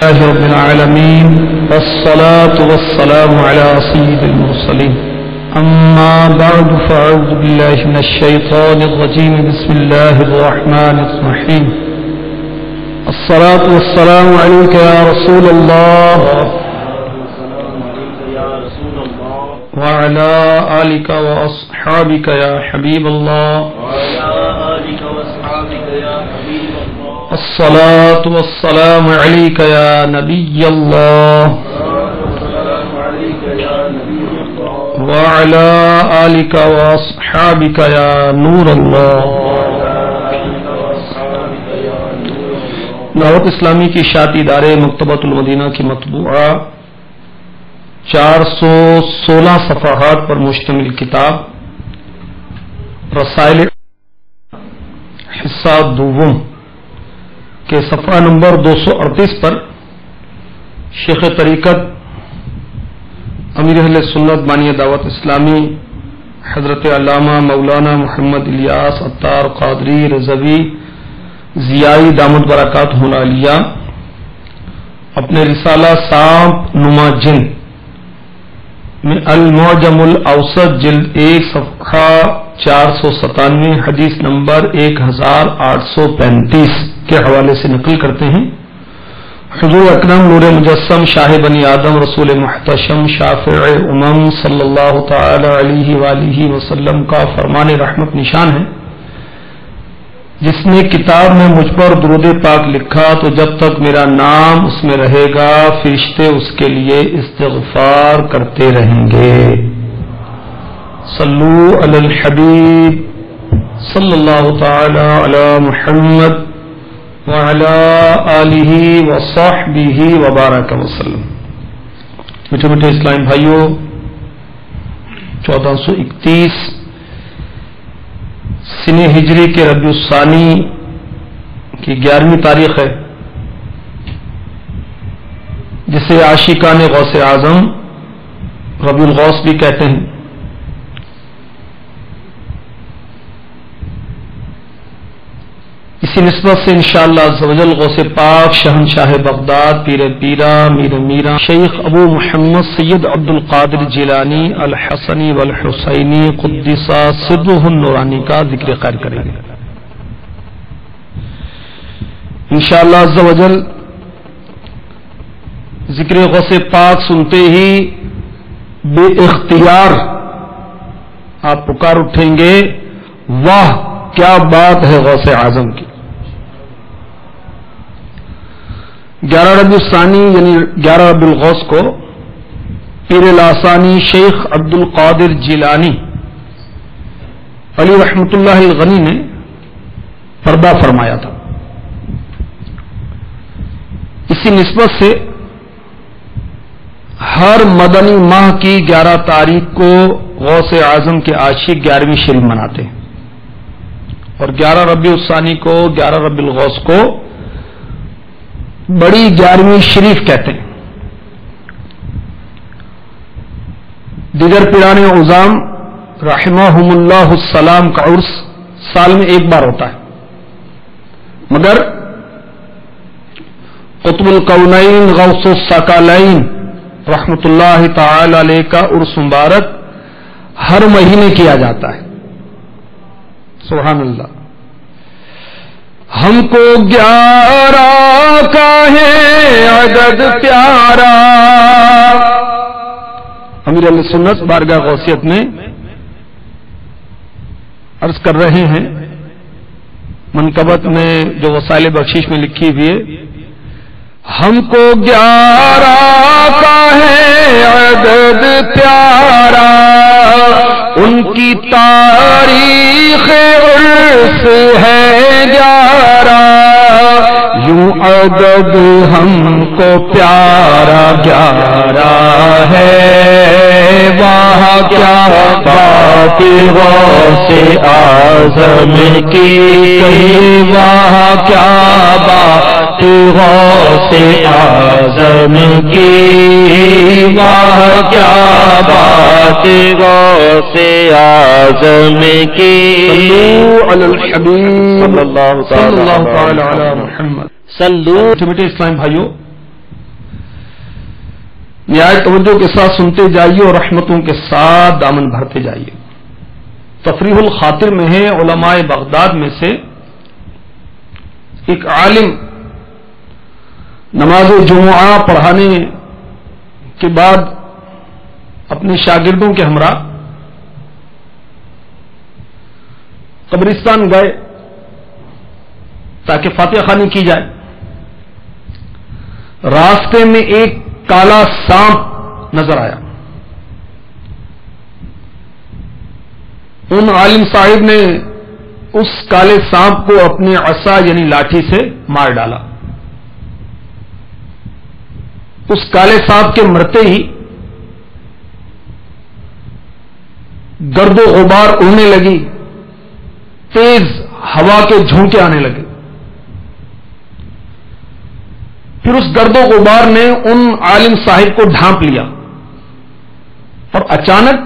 لله رب العالمين والصلاة والسلام على سيد المرسلين أما بعد فأعوذ بالله من الشيطان الرجيم بسم الله الرحمن الرحيم الصلاة والسلام عليك يا رسول الله وعلى آلك وأصحابك يا حبيب الله الصلاة والسلام عليك يا نبي الله وعلى آلك وأصحابك يا نور الله. دعوت اسلامی کی اشاعتی ادارے مکتبۃ المدینہ کی مطبوعہ 416 صفحات پر مشتمل کتاب رسائل حصہ دوم کے صفحہ نمبر 238 پر شیخ طریقت امیر اہل سنت بانی دعوت اسلامی حضرت علامہ مولانا محمد الیاس عطار قادری رضوی ضیائی دامت برکاتہ العالیہ اپنے رسالہ سانپ نما جن میں المعجم الاوسط جلد 1 صفحہ 497 حدیث نمبر 1835 کے حوالے سے نقل کرتے ہیں. حضور اکرم نور مجسم شاہ بنی آدم رسول محتشم شافع امم صلی اللہ تعالی علیہ وآلہ وسلم کا فرمان رحمت نشان ہے. جس نے کتاب میں مجھ پر درود پاک لکھا تو جب تک میرا نام اس میں رہے گا فرشتے اس کے لیے استغفار کرتے رہیں گے. صلو علی الحبیب صلی اللہ تعالی علی محمد وعلی آلہ وصحبہ وبارک وسلم. میٹھے میٹھے اسلام بھائیوں، 1431 سن ہجری کے ربیع الثانی کی 11ویں تاریخ ہے، جسے عاشقان غوث اعظم ربیع الغوث بھی کہتے ہیں. اسی نسبت سے انشاءاللہ عز و جل غوث پاک شہنشاہ بغداد پیر پیرا میر میرا شیخ ابو محمد سید عبد القادر جیلانی الحسنی والحسینی قدس سرہ النورانی کا ذکر خیر کریں گے انشاءاللہ عز و جل. ذکر غوث پاک سنتے ہی بے اختیار آپ پکار اٹھیں گے، واہ کیا بات ہے غوث اعظم کی. 11 ربیع الثانی یعنی 11 ربیع الغوث کو پیر لاسانی شیخ عبد القادر جیلانی علی رحمۃ اللہ الغنی نے پردہ فرمایا تھا. اسی نسبت سے ہر مدنی ماہ کی 11 تاریخ کو غوث اعظم کے عاشق 11ویں شریف مناتے ہیں، اور 11 ربیع الثانی کو 11 ربیع الغوث کو بڑی 11ویں شریف کہتے ہیں. دیگر پیران عظام رحمہم اللہ السلام کا عرس سال میں ایک بار ہوتا ہے، مگر قطب الکونین غوث الثقلین رحمۃ اللہ تعالی علیہ کا عرس مبارک ہر مہینے کیا جاتا ہے. سبحان اللہ. ہم کو 11 کا ہے عدد پیارا. امیر علیہ سنت بارگاہ غوثیت میں عرض کر رہے ہیں، منقبت میں جو وسائل بخشش میں لکھی ہوئی ہے، ہم کو 11 کا ہے عدد پیارا، ان کی تاریخ عرس ہے 11، یوں عدد ہم کو پیارا 11 ہے. وہاں کیا بات غوث اعظم کی، وہاں کیا بات غوث اعظم کی، وہاں کیا بات غوث اعظم کی. صلو علی الحبیب صلی اللہ تعالی علی محمد. صلو. میٹھے اسلام بھائیوں، نہایت توجہ کے ساتھ سنتے جائیے اور رحمتوں کے ساتھ دامن بھرتے جائیے. تفریح الخاطر میں ہے علماء بغداد میں سے ایک عالم نماز جمعہ پڑھانے کے بعد اپنے شاگردوں کے ہمراہ قبرستان گئے تاکہ فاتحہ خوانی کی جائے. راستے میں ایک کالا سانپ نظر آیا. ان عالم صاحب نے اس کالے سانپ کو اپنے عصا یعنی لاٹھی سے مار ڈالا. اس کالے سانپ کے مرتے ہی گرد و غبار اڑنے لگی, تیز ہوا کے جھونکے آنے لگے. پھر اس گرد و غبار نے ان عالم صاحب کو ڈھانپ لیا اور اچانک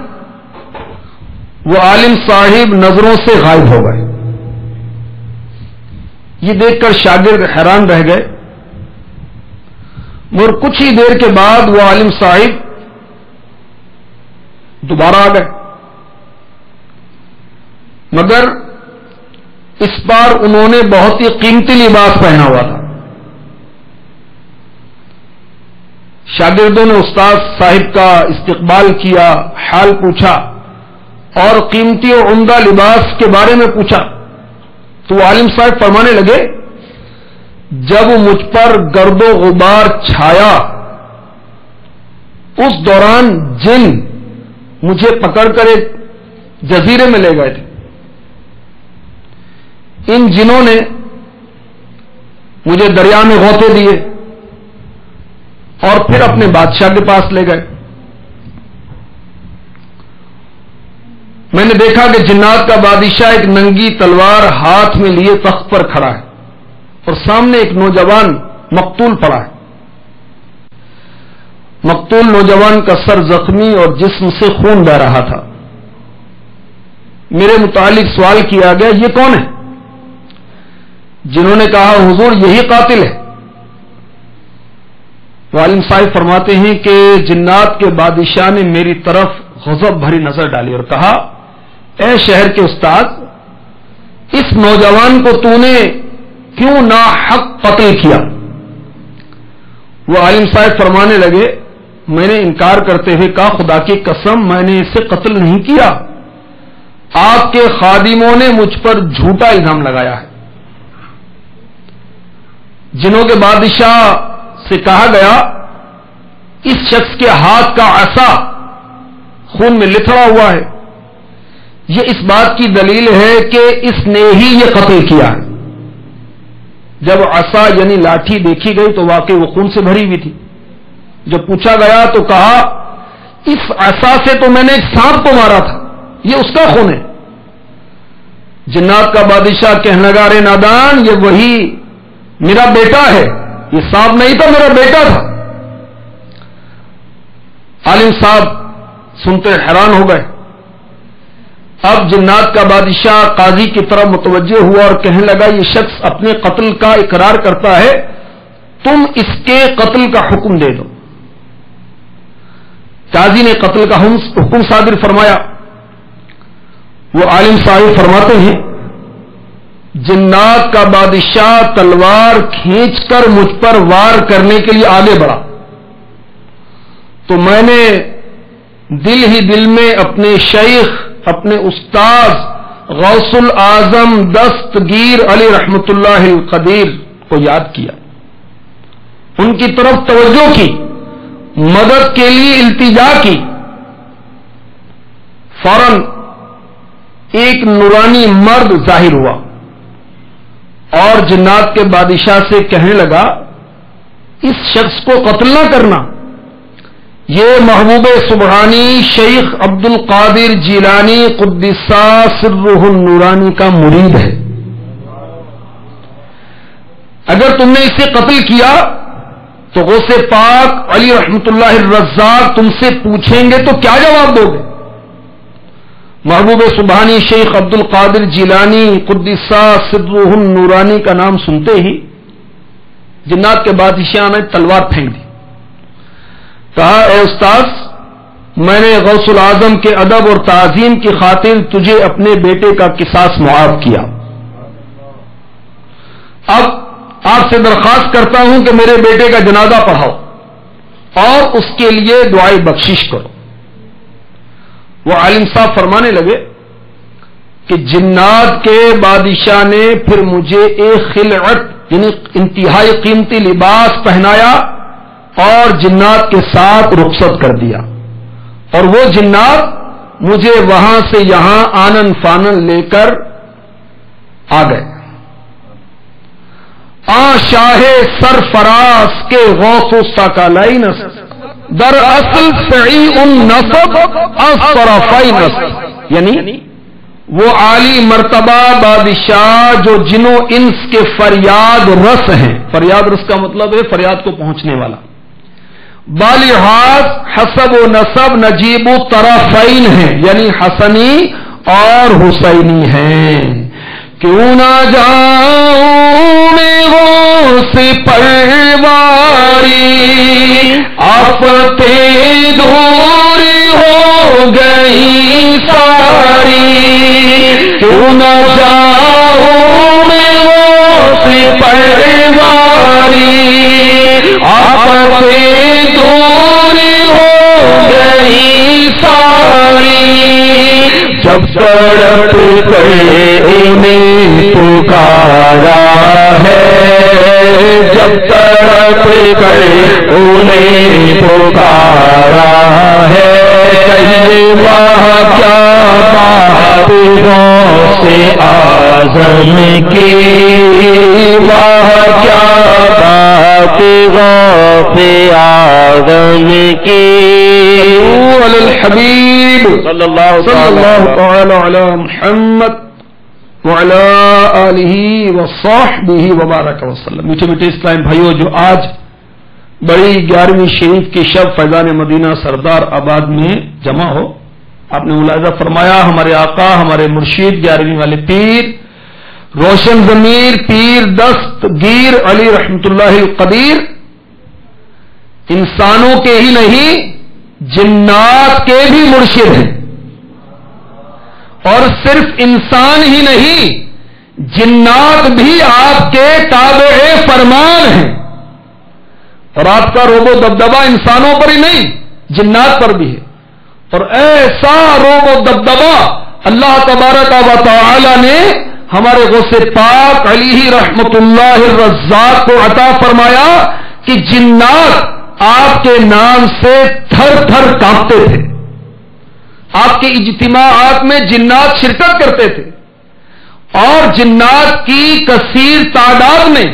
وہ عالم صاحب نظروں سے غائب ہو گئے. یہ دیکھ کر شاگرد حیران رہ گئے, مگر کچھ ہی دیر کے بعد وہ عالم صاحب دوبارہ آ گئے, مگر اس بار انہوں نے بہت ہی قیمتی لباس پہنا ہوا تھا. شاگردوں نے استاد صاحب کا استقبال کیا, حال پوچھا اور قیمتی اور عمدہ لباس کے بارے میں پوچھا تو وہ عالم صاحب فرمانے لگے, جب مجھ پر گرد و غبار چھایا اس دوران جن مجھے پکڑ کر ایک جزیرے میں لے گئے تھے. ان جنوں نے مجھے دریا میں غوطے دیے اور پھر اپنے بادشاہ کے پاس لے گئے. میں نے دیکھا کہ جنات کا بادشاہ ایک ننگی تلوار ہاتھ میں لیے تخت پر کھڑا ہے اور سامنے ایک نوجوان مقتول پڑا ہے. مقتول نوجوان کا سر زخمی اور جسم سے خون بہ رہا تھا. میرے متعلق سوال کیا گیا, یہ کون ہے؟ جنہوں نے کہا, حضور یہی قاتل ہے. عالم صاحب فرماتے ہیں کہ جنات کے بادشاہ نے میری طرف غضب بھری نظر ڈالی اور کہا, اے شہر کے استاد, اس نوجوان کو تو نے کیوں ناحق قتل کیا؟ وہ عالم صاحب فرمانے لگے, میں نے انکار کرتے ہوئے کہا, خدا کی قسم میں نے اسے قتل نہیں کیا, آپ کے خادموں نے مجھ پر جھوٹا الزام لگایا ہے. جنوں کے بادشاہ سے کہا گیا, اس شخص کے ہاتھ کا عصا خون میں لتھڑا ہوا ہے, یہ اس بات کی دلیل ہے کہ اس نے ہی یہ قتل کیا ہے. جب عصا یعنی لاٹھی دیکھی گئی تو واقعی وہ خون سے بھری ہوئی تھی. جب پوچھا گیا تو کہا, اس عصا سے تو میں نے ایک سانپ کو مارا تھا, یہ اس کا خون ہے. جنات کا بادشاہ کہنے لگا, ارے نادان, یہ وہی میرا بیٹا ہے, یہ سانپ نہیں تھا, میرا بیٹا تھا. عالم صاحب سنتے حیران ہو گئے. اب جنات کا بادشاہ قاضی کی طرف متوجہ ہوا اور کہنے لگا, یہ شخص اپنے قتل کا اقرار کرتا ہے, تم اس کے قتل کا حکم دے دو. قاضی نے قتل کا حکم صادر فرمایا. وہ عالم صاحب فرماتے ہیں, جنات کا بادشاہ تلوار کھینچ کر مجھ پر وار کرنے کے لیے آگے بڑھا تو میں نے دل ہی دل میں اپنے شیخ, اپنے استاذ غوث الاعظم دستگیر علی رحمت اللہ القدیر کو یاد کیا, ان کی طرف توجہ کی, مدد کے لیے التجا کی. فوراً ایک نورانی مرد ظاہر ہوا اور جنات کے بادشاہ سے کہنے لگا, اس شخص کو قتل نہ کرنا, یہ محبوب سبحانی شیخ عبد القادر جیلانی قدسہ سرہ النورانی کا مرید ہے. اگر تم نے اسے قتل کیا تو غوث پاک علی رحمت اللہ الرزاق تم سے پوچھیں گے تو کیا جواب دو گے؟ محبوب سبحانی شیخ عبد القادر جیلانی قدسہ سرہ النورانی کا نام سنتے ہی جنات کے بادشاہ نے تلوار پھینک دی. کہا اے استاذ، میں نے غوث العظم کے ادب اور تعظیم کی خاطر تجھے اپنے بیٹے کا قصاص معاف کیا، اب آپ سے درخواست کرتا ہوں کہ میرے بیٹے کا جنازہ پڑھاؤ اور اس کے لیے دعائے بخشش کرو۔ وہ عالم صاحب فرمانے لگے کہ جنات کے بادشاہ نے پھر مجھے ایک خلعت یعنی انتہائی قیمتی لباس پہنایا اور جنات کے ساتھ رخصت کر دیا، اور وہ جنات مجھے وہاں سے یہاں آنن فانن لے کر آ گئے۔ شاہ سرفراز کے غوث الثقلین در اصل سعی النصب الطرفین نصب، یعنی وہ عالی مرتبہ بادشاہ جو جنوں انس کے فریاد رس ہیں، فریاد رس کا مطلب ہے فریاد کو پہنچنے والا، بالحاظ حسب و نسب نجیب و طرفین ہیں، یعنی حسنی اور حسینی ہیں۔ کیوں نہ جاؤں میں غوث پرواری، آفتے دور ہو گئی ساری، کیوں نہ جاؤں میں غوث پرواری، آفتے دور ہو گئی ساری، جب تڑپ کر انہیں پکارا ہے، جب تڑپ کر انہیں پکارا ہے، کہیے وہاں کیا بات غوث اعظم کی، وہاں کیا بات غوث اعظم کی، علی الحبیب صلی اللہ تعالی علی محمد وعلی آلہ وصحبہ وبارک وسلم۔ میٹھے میٹھے اسلام بھائیوں، جو آج بڑی 11ویں شریف کی شب فیضان مدینہ سردار آباد میں جمع ہو، آپ نے ملاحظہ فرمایا ہمارے آقا، ہمارے مرشید 11ویں والے پیر روشن ضمیر پیر دستگیر علی رحمت اللہ القدیر انسانوں کے ہی نہیں جنات کے بھی مرشد ہیں، اور صرف انسان ہی نہیں جنات بھی آپ کے تابع فرمان ہیں، اور آپ کا روب و دبدبا انسانوں پر ہی نہیں جنات پر بھی ہے، اور ایسا روب و دبدبا اللہ تبارک و تعالی نے ہمارے غوث پاک علیہ رحمت اللہ الرزاق کو عطا فرمایا کہ جنات آپ کے نام سے تھر تھر کانپتے تھے، آپ کے اجتماعات میں جنات شرکت کرتے تھے، اور جنات کی کثیر تعداد نے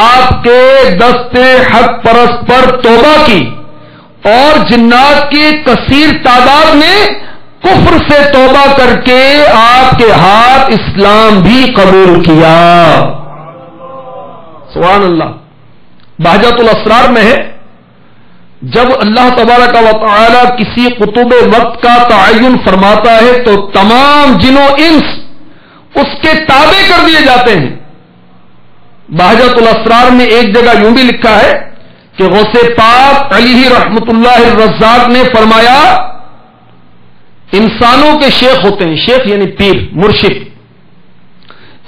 آپ کے دست حق پرست پر توبہ کی، اور جنات کی کثیر تعداد نے کفر سے توبہ کر کے آپ کے ہاتھ اسلام بھی قبول کیا۔ سبحان اللہ۔ بہجت الاسرار میں ہے، جب اللہ تبارک و تعالی کسی قطب وقت کا تعین فرماتا ہے تو تمام جن و انس اس کے تابع کر دیے جاتے ہیں۔ بہجت الاسرار میں ایک جگہ یوں بھی لکھا ہے کہ غوث پاک علیہ رحمت اللہ الرزاق نے فرمایا انسانوں کے شیخ ہوتے ہیں، شیخ یعنی پیر مرشد،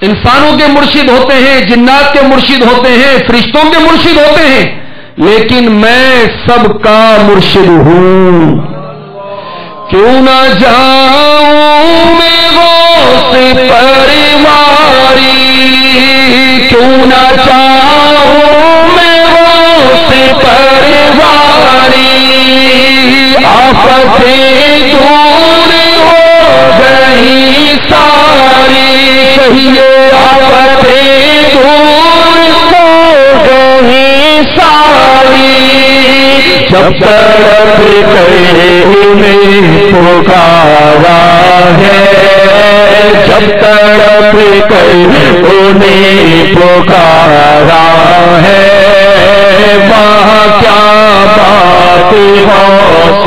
انسانوں کے مرشد ہوتے ہیں، جنات کے مرشد ہوتے ہیں، فرشتوں کے مرشد ہوتے ہیں، لیکن میں سب کا مرشد ہوں۔ کیوں نہ جاؤں میں غوث پرواری، کیوں نہ جاؤں میں غوث پرواری، آفتیں دور ہو گئی ساری، کہیے آفتیں دور ہو گئی ساری، جب تڑپ کر انہیں پکارا ہے، جب تڑپ کر انہیں پکارا ہے، وہاں کیا بات غوث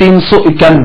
391।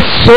100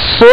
100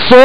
100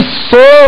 100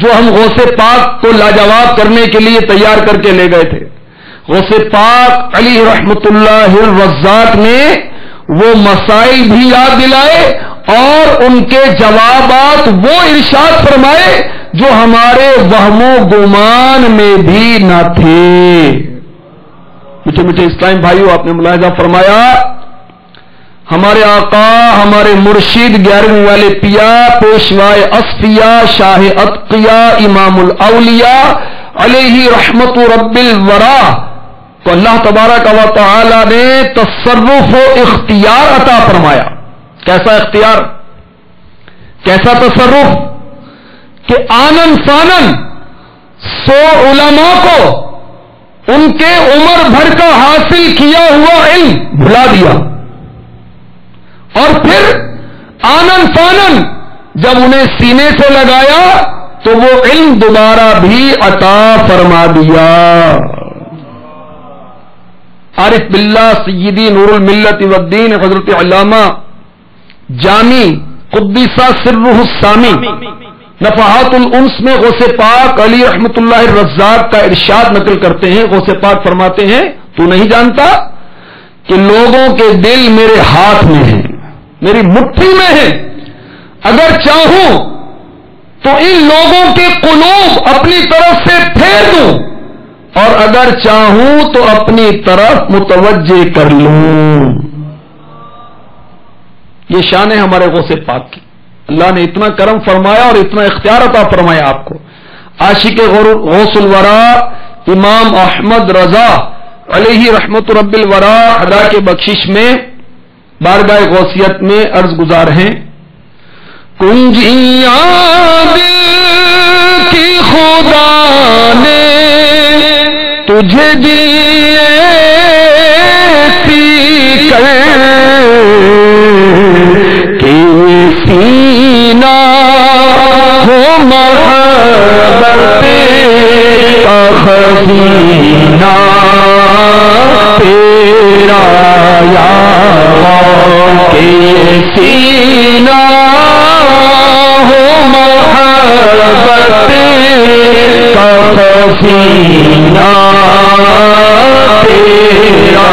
جو ہم غوث پاک کو لاجواب کرنے کے لیے تیار کر کے لے گئے تھے. غوث پاک علی رحمت اللہ الرزاق نے وہ مسائل بھی یاد دلائے اور ان کے جوابات وہ ارشاد فرمائے جو ہمارے وہم و گمان میں بھی نہ تھے. میٹھے میٹھے اسلام بھائیو، آپ نے ملاحظہ فرمایا ہمارے آقا، ہمارے مرشد، 11ویں والے پیا، پیشوائے اصفیاء، شاہ اتقیاء، امام الاولیاء علیہ رحمت رب الورا تو اللہ تبارک و تعالی نے تصرف و اختیار عطا فرمایا. کیسا اختیار، کیسا تصرف کہ آنن فانن 100 علماء کو ان کے عمر بھر کا حاصل کیا ہوا علم بھلا دیا، اور پھر آنن فانن جب انہیں سینے سے لگایا تو وہ علم دوبارہ بھی عطا فرما دیا. عارف باللہ سیدی نور الملت والدین حضرت علامہ جامی قدس سرہ السامی نفحات الانس میں غوث پاک علی رحمت اللہ الرزاق کا ارشاد نقل کرتے ہیں. غوث پاک فرماتے ہیں تو نہیں جانتا کہ لوگوں کے دل میرے ہاتھ میں ہیں، میری مٹھی میں ہے. اگر چاہوں تو ان لوگوں کے قلوب اپنی طرف سے پھیر دوں اور اگر چاہوں تو اپنی طرف متوجہ کر لوں. یہ شان ہے ہمارے غوث پاک کی. اللہ نے اتنا کرم فرمایا اور اتنا اختیار عطا فرمایا آپ کو. عاشق غوث الورا امام احمد رضا علیہ رحمت رب الورا ادا کے بخشش میں بارگاہ غوثیت میں عرض گزار ہیں. کنجیاں دل کی خدا نے تجھے دیے سی کر کہ سینہ ہو محبت کا خزینہ تیرا یا کہ سینہ ہو محبت کا خزینہ تیرا.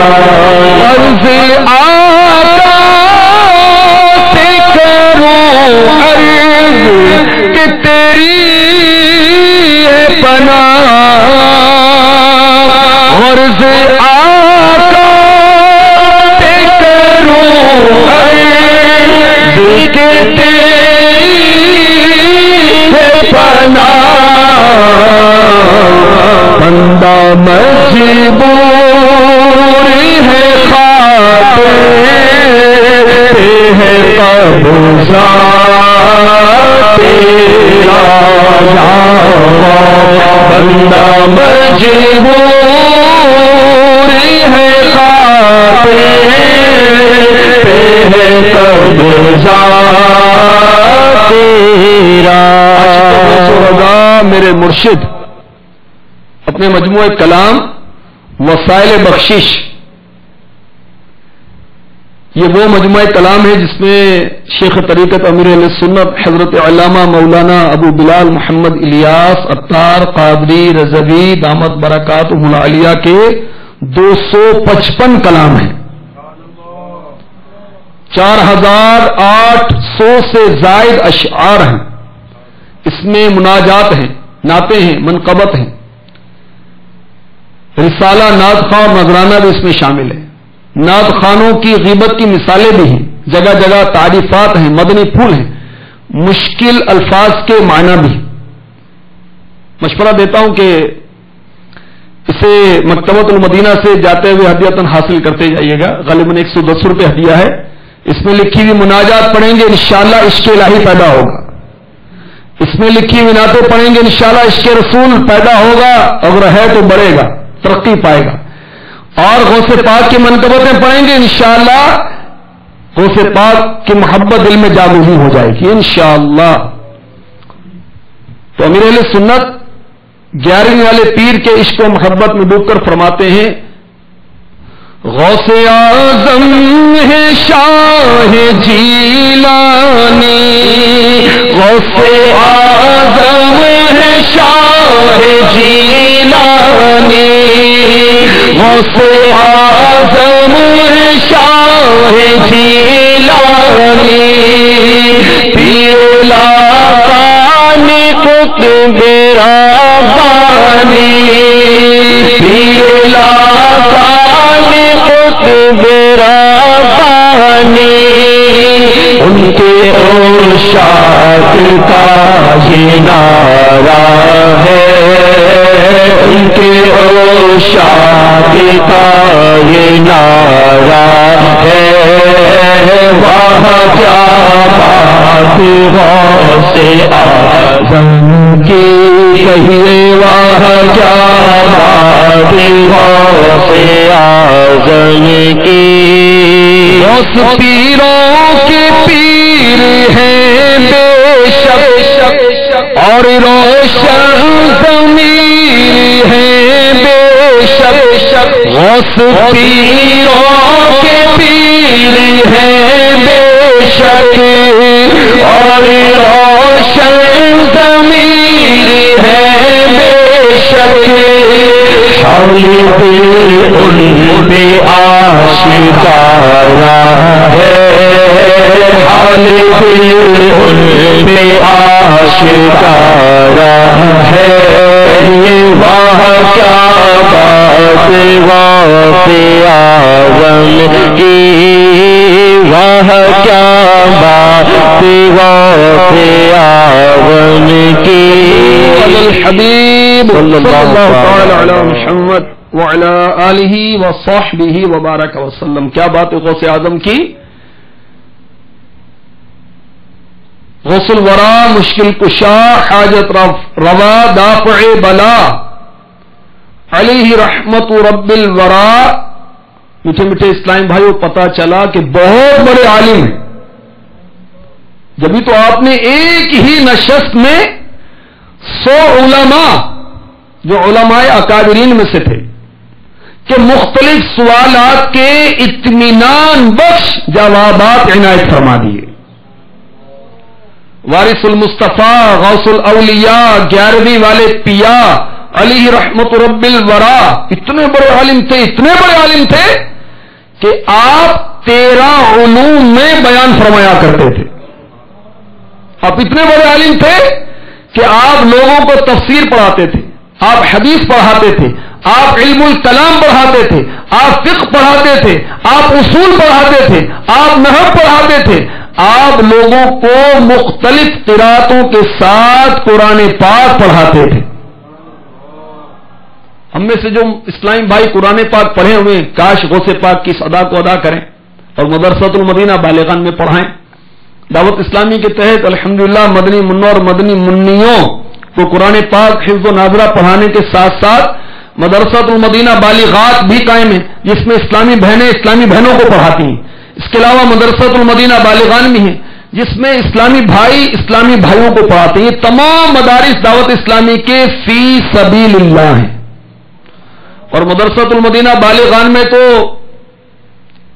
عرض آقا سے کروں عرض کہ تیری ہے پناہ. عرض آقا سے کروں عرض کہ تیری ہے پناہ. بندہ مجبور ہے خاطر ہے قبضہ تیرا بندہ مجبور ہے خاطر ہے قبضہ تیرا. میرے مرشد اپنے مجموعہ کلام وسائل بخشش، یہ وہ مجموعہ کلام ہے جس میں شیخ طریقت امیر اہل سنت حضرت علامہ مولانا ابو بلال محمد الیاس عطار قادری رضوی دامت برکاتہ العالیہ کے 255 کلام ہیں. 4800 سے زائد اشعار ہیں. اس میں مناجات ہیں، نعتیں ہیں، منقبت ہیں، رسالہ نعت خواں اور نذرانہ بھی اس میں شامل ہے. نعت خانوں کی غیبت کی مثالیں بھی ہیں، جگہ جگہ تعریفات ہیں، مدنی پھول ہیں، مشکل الفاظ کے معنی بھی. مشورہ دیتا ہوں کہ اسے مکتبۃ المدینہ سے جاتے ہوئے ہدیۃً حاصل کرتے جائیے گا. غالباً 110 روپے ہدیہ ہے. اس میں لکھی ہوئی مناجات پڑھیں گے انشاءاللہ عشق الہی پیدا ہوگا. اس میں لکھی ہوئی نعتیں پڑھیں گے انشاءاللہ عشق رسول پیدا ہوگا، اگر ہے تو بڑھے گا، ترقی پائے گا. اور غوث پاک کی منقبتیں پڑھیں گے انشاءاللہ غوث پاک کی محبت دل میں جاگزی ہو جائے گی انشاءاللہ. تو امیر اہل سنت 11ویں والے پیر کے عشق و محبت میں ڈوب کر فرماتے ہیں غوث اعظم ہے شاہ جیلانی، غوث اعظم ہے غوث اعظم شاہ جیلانی پیر لاسانی قطب ربانی پیر لاسانی قطب ربانی ان کے ارشاد کا یہ نعرہ ہے ان کے ارشاد کا یہ نعرہ ہے واہ کیا بات غوث اعظم کی کہیے واہ کیا بات غوث اعظم کی غوث پیروں کے پیر ہیں بے شک اور روشن ضمیر ہیں بے شک غوث پیروں کے پیر ہیں بے شک اور روشن ضمیر ہیں بے شک حول ان پہ آشکارا ہے حال ان پہ آشکارا ہے یہ واہ کیا بات غوث اعظم کی واہ کیا بات غوث اعظم کی الحبیب صلی اللہ تعالی علی محمد وعلی آلہ وصحبہ وبارک وسلم. کیا بات ہے غوث اعظم کی. غوث الورا مشکل کشا حاجت روا دافع بلا علیہ رحمت رب الورا. میٹھے میٹھے اسلام بھائیو پتا چلا کہ بہت بڑے عالم ہیں. جبھی تو آپ نے ایک ہی نشست میں 100 علماء جو علماء اکابرین میں سے تھے کہ مختلف سوالات کے اطمینان بخش جوابات عنایت فرما دیے. وارث المصطفیٰ غوث الاولیاء 11ویں والے پیا علی رحمت رب الورا اتنے بڑے عالم تھے کہ آپ 13 علوم میں بیان فرمایا کرتے تھے. آپ اتنے بڑے عالم تھے کہ آپ لوگوں کو تفسیر پڑھاتے تھے, آپ حدیث پڑھاتے تھے, آپ علم الکلام پڑھاتے تھے, آپ فقہ پڑھاتے تھے, آپ اصول پڑھاتے تھے, آپ نحو پڑھاتے تھے. آپ لوگوں کو مختلف قراتوں کے ساتھ قرآن پاک پڑھاتے تھے. ہم میں سے جو اسلامی بھائی قرآن پاک پڑھے ہوئے کاش غوث پاک کی اس ادا کو ادا کریں اور مدرسۃ المدینہ بالغان میں پڑھائیں. دعوت اسلامی کے تحت الحمدللہ مدنی منوں اور مدنی منیوں کو قرآن پاک حفظ و ناظرہ پڑھانے کے ساتھ ساتھ مدرسۃ المدینہ بالغات بھی قائم ہے جس میں اسلامی بہنوں کو پڑھاتی ہیں. اس کے علاوہ مدرسۃ المدینہ بالغان بھی ہیں جس میں اسلامی بھائیوں کو پڑھاتے ہیں. یہ تمام مدارس دعوت اسلامی کے فی سبیل اللہ ہیں. اور مدرسۃ المدینہ بالغان میں تو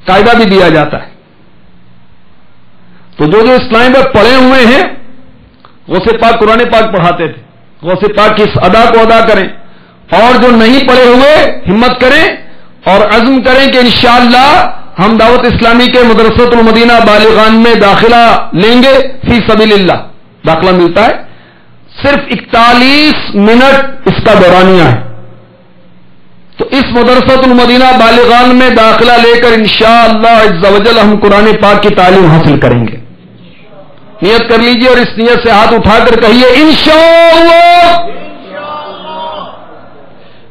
قاعدہ بھی دیا جاتا ہے. تو جو اسلامی میں پڑھے ہوئے ہیں غوث پاک قرآن پاک پڑھاتے تھے. غوث پاک کی اس ادا کو ادا کریں اور جو نہیں پڑھے ہوئے ہمت کریں اور عزم کریں کہ انشاءاللہ ہم دعوت اسلامی کے مدرسۃ المدینہ بالغان میں داخلہ لیں گے. فی سبیل اللہ داخلہ ملتا ہے. صرف 41 منٹ اس کا دورانیہ ہے. تو اس مدرسۃ المدینہ بالغان میں داخلہ لے کر انشاءاللہ عز و جل ہم قرآن پاک کی تعلیم حاصل کریں گے. نیت کر لیجئے اور اس نیت سے ہاتھ اٹھا کر کہیے انشاءاللہ.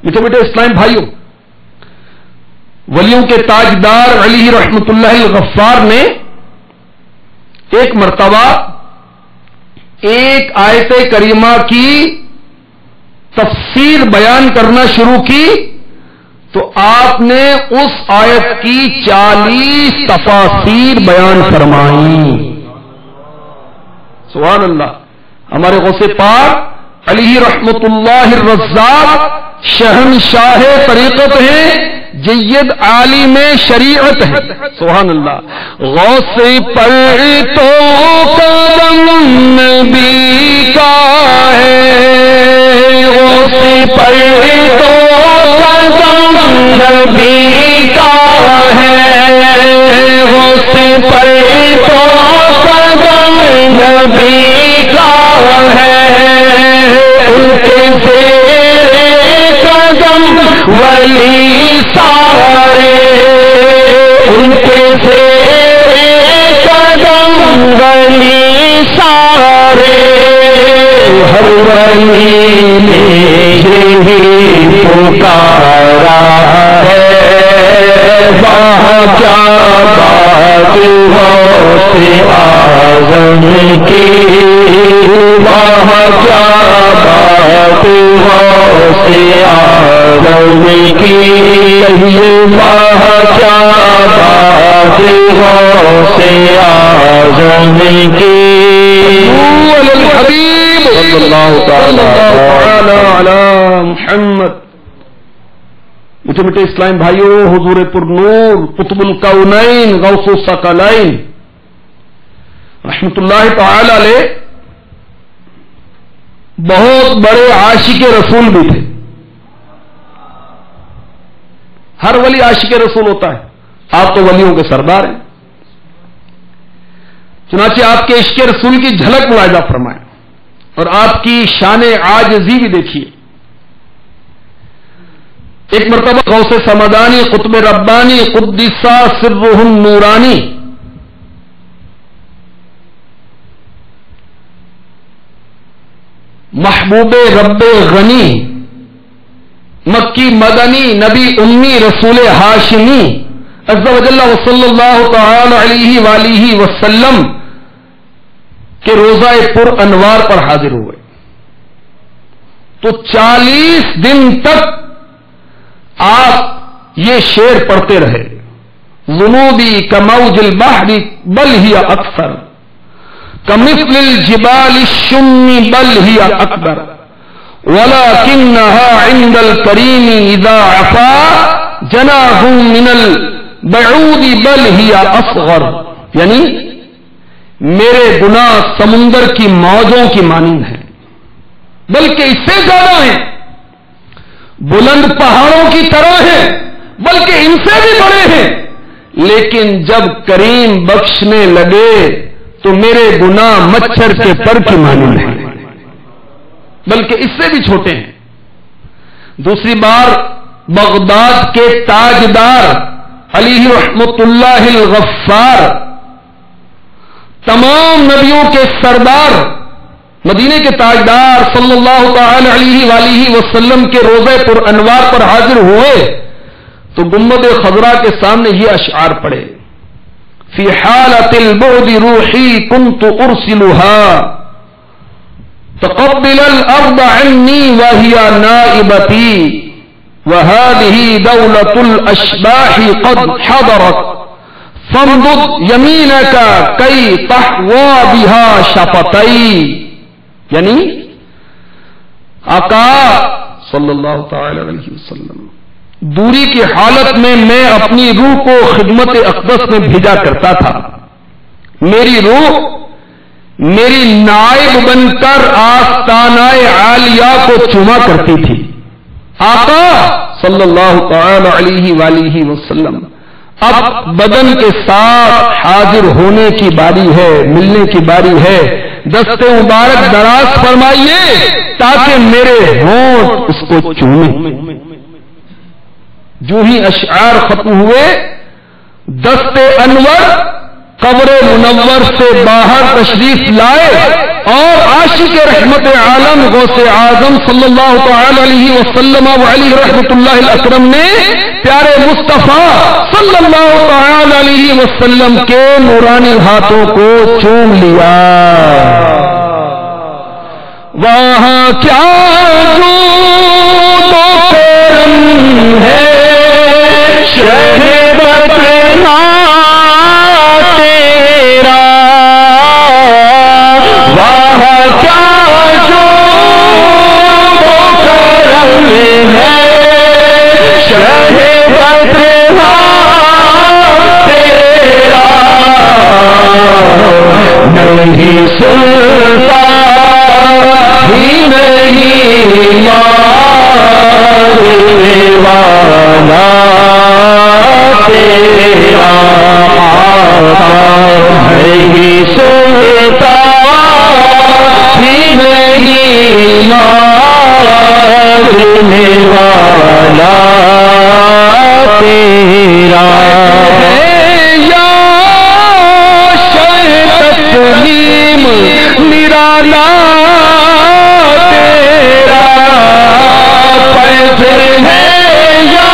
میٹھے میٹھے اسلام بھائیوں, ولیوں کے تاجدار علی رحمت اللہ الغفار نے ایک مرتبہ ایک آیت کریمہ کی تفسیر بیان کرنا شروع کی تو آپ نے اس آیت کی 40 تفاسیر بیان فرمائی. سبحان اللہ. ہمارے غوث پاک علی رحمت اللہ الرزاق شہنشاہ طریقت ہیں, جید عالم شریعت ہے. سبحان اللہ. غوث پر تو قدم نبی کا ہے, غوث پر تو قدم نبی کا ہے، غصے پر تو قدم نبی کا ہے، ان کے زیر قدم ولی سارے، ان کے زیر قدم ولی سارے، ہر ولی نے یہی پکارا ہے، وہاں کیا بات غوث اعظم کی، وہاں کیا بات غوث اعظم کی، وہاں کیا بات غوث اعظم کی۔ الحبیب صلی اللہ تعالی علی محمد۔ میٹھے میٹھے اسلام بھائیوں، حضور پر نور قطب الکونین غوث الثقلین رحمت اللہ تعالی علیہ بہت بڑے عاشق رسول بھی تھے۔ ہر ولی عاشق رسول ہوتا ہے، آپ تو ولیوں کے سردار ہیں، چنانچہ آپ کے عشق رسول کی جھلک ملاحظہ فرمائیں اور آپ کی شان عاجزی بھی دیکھیے۔ ایک مرتبہ غوث سمدانی قطب ربانی قدس سرہ النورانی محبوب رب غنی مکی مدنی نبی امی رسول ہاشمی عز و جل صلی اللہ تعالی علیہ وآلہ وسلم کے روضہ پر انوار پر حاضر ہوئے تو 40 دن تک آپ یہ شعر پڑھتے رہے، ذنوبی کموج البحر بل ہی اکثر کمثل الجبال الشم بل ہی اکبر ولکنها عند الکریم اذا عفا جناح من البعود بل ہی اصغر، یعنی میرے گناہ سمندر کی موجوں کی مانند ہیں بلکہ اس سے زیادہ ہیں، بلند پہاڑوں کی طرح ہیں بلکہ ان سے بھی بڑے ہیں، لیکن جب کریم بخشنے لگے تو میرے گناہ مچھر کے پر کی مانند ہیں بلکہ اس سے بھی چھوٹے ہیں۔ دوسری بار بغداد کے تاجدار علی رحمت اللہ الغفار، تمام نبیوں کے سردار، مدینے کے تاجدار صلی اللہ تعالی علیہ وآلہ وسلم کے روضے پر انوار پر حاضر ہوئے تو گنبد خضرا کے سامنے یہ اشعار پڑھے، فی حالت البعد روحی کنت ارسلها تقبل الارض عنی وهي نائبتی وهذه دولة الاشباح قد حضرت فامدد یمینک کی تحوی بها شفتئی، یعنی آقا صلی اللہ تعالی علیہ وسلم دوری کی حالت میں اپنی روح کو خدمت اقدس میں بھیجا کرتا تھا، میری روح میری نائب بن کر آستانہ عالیہ کو چوما کرتی تھی۔ آقا صلی اللہ تعالی علیہ وآلہ وسلم اب بدن کے ساتھ حاضر ہونے کی باری ہے، ملنے کی باری ہے، دست مبارک دراز فرمائیے تاکہ میرے ہونٹ اس کو چومیں۔ جو ہی اشعار ختم ہوئے دست انور قبر منور سے باہر تشریف لائے اور عاشق رحمت عالم غوث اعظم صلی اللہ تعالی علیہ وسلم و علی رحمت اللہ الاکرم نے پیارے مصطفیٰ صلی اللہ تعالی علیہ وسلم کے نورانی ہاتھوں کو چوم لیا۔ وہاں کیا جو کرم ہے شہبت تیرا، وہاں کیا جو کرم ہے شہبت تیرا، نہیں سنتا ہی نہیں مارنے والا تیرا ہے ہی سنتا ہی نہیں ماننے والا تیرا یا شہ تسلیم نرالا تیرا فیض ہے یا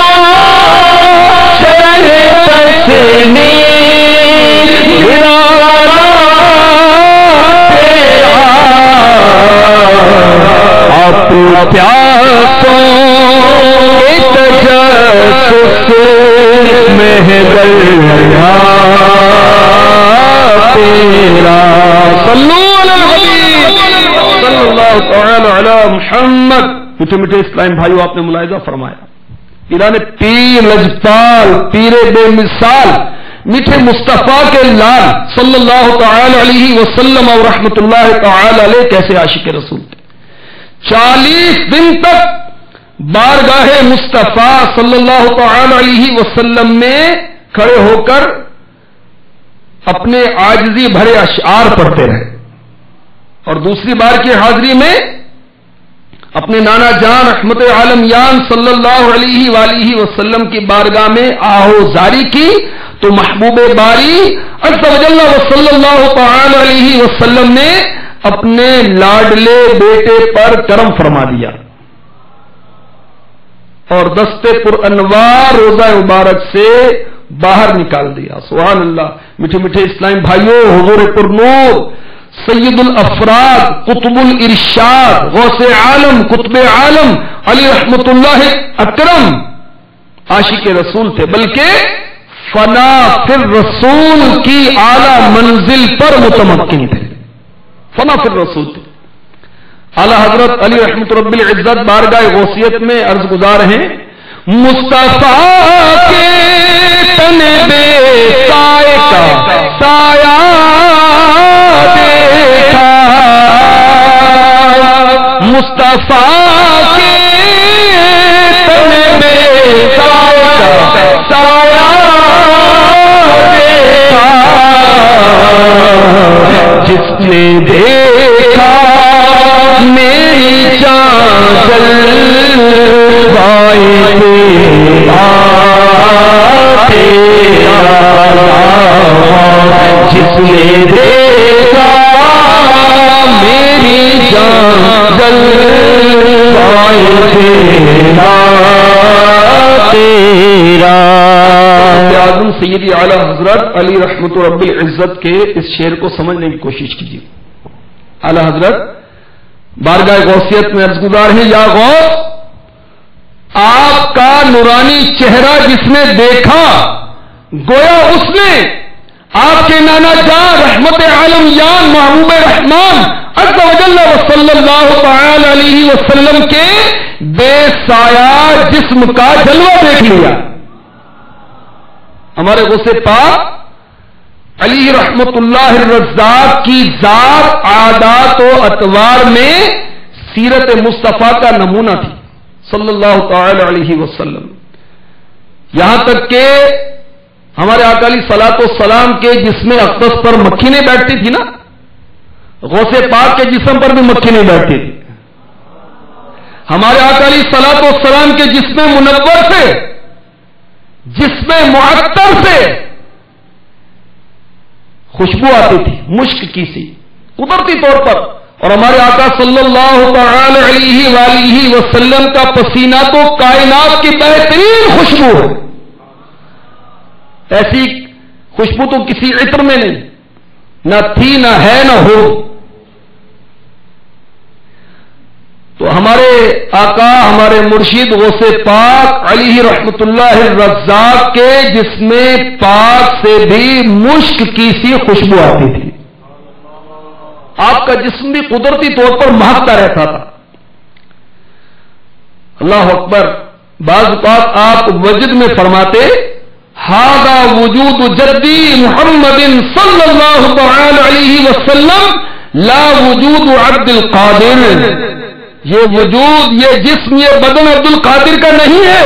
شہ تسلیم نرالا تیرا آپ پیاسوں تجسس محضر تیرا صلو علی الحبیب صلی اللہ تعالی علی محمد. میٹھے میٹھے اسلام بھائیو، آپ نے ملاحظہ فرمایا پیران پیر لجپال پیر بے مثال میٹھے مصطفیٰ کے لال صلی اللہ تعالی علیہ وسلم اور رحمت اللہ تعالی علیہ کیسے عاشق رسول تھے. 40 دن تک بارگاہ مصطفیٰ صلی اللہ تعالی علیہ وسلم میں کھڑے ہو کر اپنے عاجزی بھرے اشعار پڑھتے رہے، اور دوسری بار کی حاضری میں اپنے نانا جان رحمت عالم یان صلی اللہ علیہ وآلہ وسلم کی بارگاہ میں آہوزاری کی تو محبوب باری عز و جل صلی اللہ تعالی علیہ وسلم نے اپنے لاڈلے بیٹے پر کرم فرما دیا اور دستے پر انوار روزہ مبارک سے باہر نکال دیا. سبحان اللہ. میٹھے میٹھے اسلام بھائیوں، حضور پر نور سید الافراد قطب الارشاد غوث عالم قطب عالم علی رحمت اللہ اکرم عاشق رسول تھے، بلکہ فنا فر رسول کی اعلی منزل پر متمکن تھے. فنا فر رسول تھے. اعلی حضرت علی رحمت رب العزت بارگاہ غوثیت میں عرض گزار ہیں، مصطفیٰ کے تن بے سائے کا سایہ دیکھا، مصطفیٰ کے تن بے سائے کا سایہ دیکھا، جس نے دیکھا میری جان جلوائے تیرا، جس نے دیکھا میری جان جلوائے تیرا. اعظم سیدی اعلی حضرت علی رحمت رب العزت کے اس شعر کو سمجھنے کی کوشش کیجیے. اعلی حضرت بارگاہ غوثیت میں عرض گزار ہیں، یا غوث آپ کا نورانی چہرہ جس نے دیکھا گویا اس نے آپ کے نانا جان رحمت عالم یان محبوب رحمان عز و جل صلی اللہ تعالی علیہ وسلم کے بے سایہ جسم کا جلوہ دیکھ لیا. ہمارے غوث پاک علی رحمت اللہ الرزاق کی ذات عادات و اطوار میں سیرت مصطفیٰ کا نمونہ تھی صلی اللہ تعالی علیہ وسلم. یہاں تک کہ ہمارے آقا علیہ صلاۃ والسلام کے جسم اقدس پر مکھی نہیں بیٹھتی تھی نا، غوث پاک کے جسم پر بھی مکھی نہیں بیٹھتی تھی. ہمارے آقا علیہ صلاۃ والسلام کے جسم منور سے، جسم معطر سے خوشبو آتی تھی مشک کی سی قدرتی طور پر، اور ہمارے آقا صلی اللہ تعالی علیہ وآلہ وسلم کا پسینہ تو کائنات کی بہترین خوشبو ہے. ایسی خوشبو تو کسی عطر میں نہیں، نہ تھی نہ ہے نہ ہو. تو ہمارے آقا ہمارے مرشد غوث پاک علی رحمت اللہ الرزاق کے جسم پاک سے بھی مشک کی سی خوشبو آتی تھی. آپ کا جسم بھی قدرتی طور پر مہکتا رہتا تھا. اللہ اکبر. بعض اوقات آپ وجد میں فرماتے، ہذا وجود جدی محمد صلی اللہ تعالی علیہ وسلم لا وجود عبد القادر. یہ وجود، یہ جسم، یہ بدن عبد القادر کا نہیں ہے،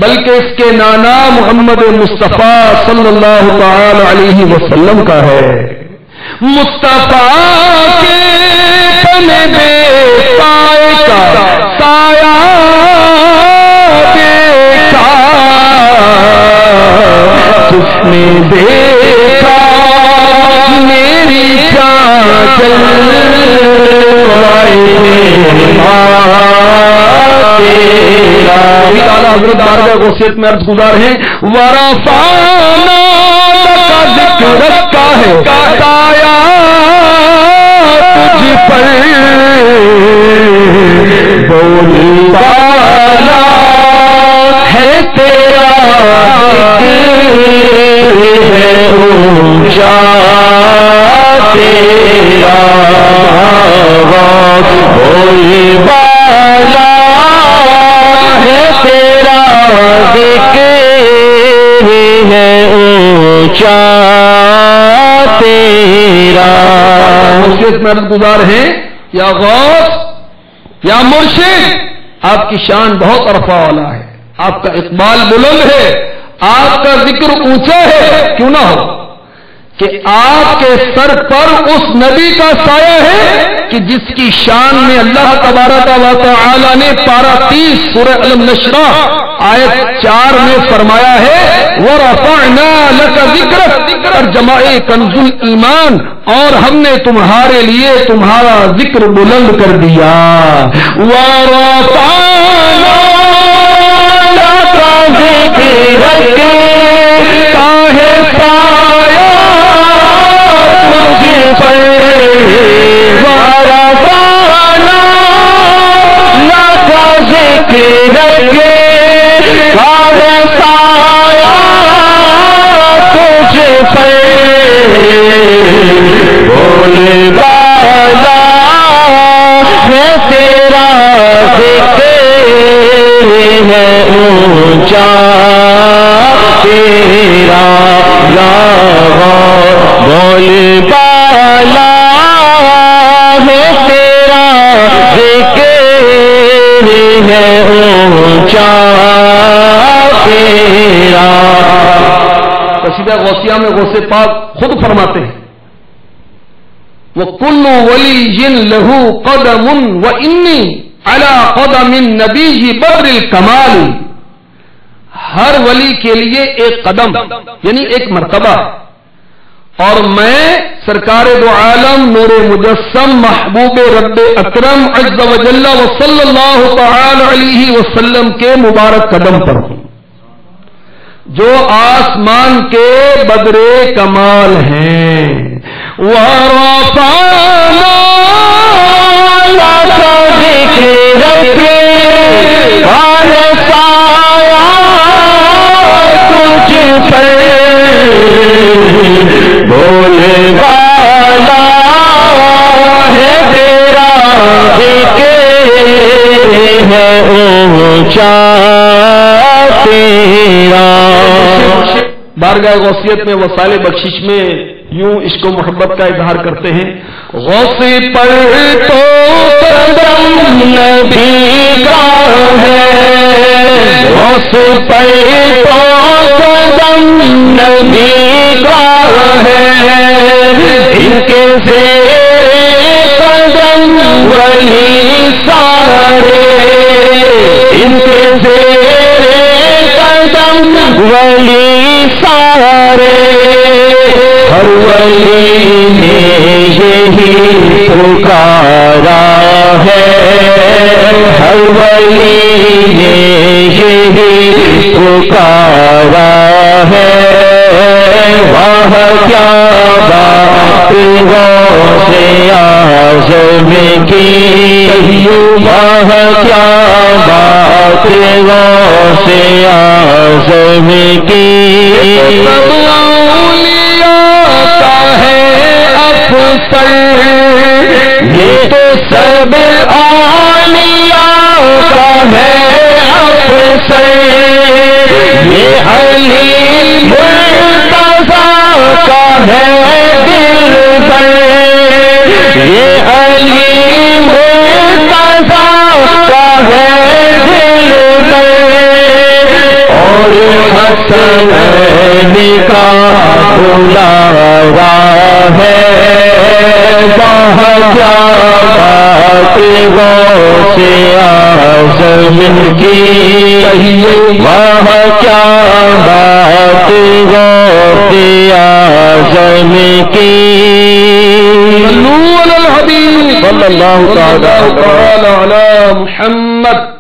بلکہ اس کے نانا محمد مصطفیٰ صلی اللہ تعالی علیہ وسلم کا ہے. مصطفیٰ کے تن بے سائے کا سایہ دیکھا جس نے دیکھا میری چاچل حضرت بارگاہ غوثیت میں عرض گزار ہیں ورفعنا کا ذکر رکھا ہے سایہ تجھ پر بولی والا ہے تیرا ذکر ہے اونچا تیرا بولی والا ہے تیرا ذکر ہے اونچا تیرا. مرشد میں عرض گزار ہیں یا غوث یا مرشد آپ کی شان بہت عرفہ والا ہے, آپ کا اقبال بلند ہے, آپ کا ذکر اونچا ہے. کیوں نہ ہو کہ آپ کے سر پر اس نبی کا سایہ ہے کہ جس کی شان میں اللہ تبارک و تعالی نے پارہ 30 سورہ الم نشرح آیت 4 میں فرمایا ہے وَرَفَعْنَا لَكَ ذِكْرَكَ ترجمہ کنز الایمان, اور ہم نے تمہارے لیے تمہارا ذکر بلند کر دیا. وَرَفَعْنَا لَكَ ذِكْرَكَ کاہے سایہ مجھے پر ورفعنا لك ذکرک کاہے سایہ تجھ پر بولے والا ہے تیرا ذکر ہے اونچا تیرا بولے والا ہے تیرا ذکر ہے اونچا تیرا. قصیدہ غوثیہ میں غوث پاک خود فرماتے ہیں وَكُلُّ وَلِيٍّ لَهُ قَدَمٌ وَإِنِّي عَلَى قَدَمِ النَّبِيِّ بَدْرِ الْكَمَالِ. ہر ولی کے لیے ایک قدم یعنی ایک مرتبہ, اور میں سرکار دو عالم نور مجسم محبوب رب اکرم عز و جل و صلی اللہ تعالی علیہ وسلم کے مبارک قدم پر ہوں جو آسمان کے بدر کمال ہیں. وَرَفَعْنَا لَكَ ذِكْرَكَ کاہے سایہ تجھ پر بولے والا ہے تیرا ذکر ہے اونچا تیرا. بارگاہ غوثیت میں وسائل بخشش میں یوں عشق و محبت کا اظہار کرتے ہیں غوث پر تو قدم نبی کا ہے, غوث پر تو قدم نبی کا ہے, ان کے زیر قدم ولی سارے, ان کے زیر قدم ولی سارے. ہر ولی نے یہی پکارا ہے, ہر ولی نے یہی پکارا ہے. واہ کیا بات غوث اعظم کی, واہ کیا بات غوث اعظم کی. سب اولیاء کا ہے افسر, یہ تو سب اولیاء کا ہے افسر. یہ علی مرتضیٰ کا ہے دلبر, یہ علی مرتضیٰ کا ہے دلبر. حسین کا بلاوا ہے وہاں کیا بات غوث اعظم کی وہاں کیا بات غوث اعظم کی صلو علی الحبیب صلی اللہ تعالی علی محمد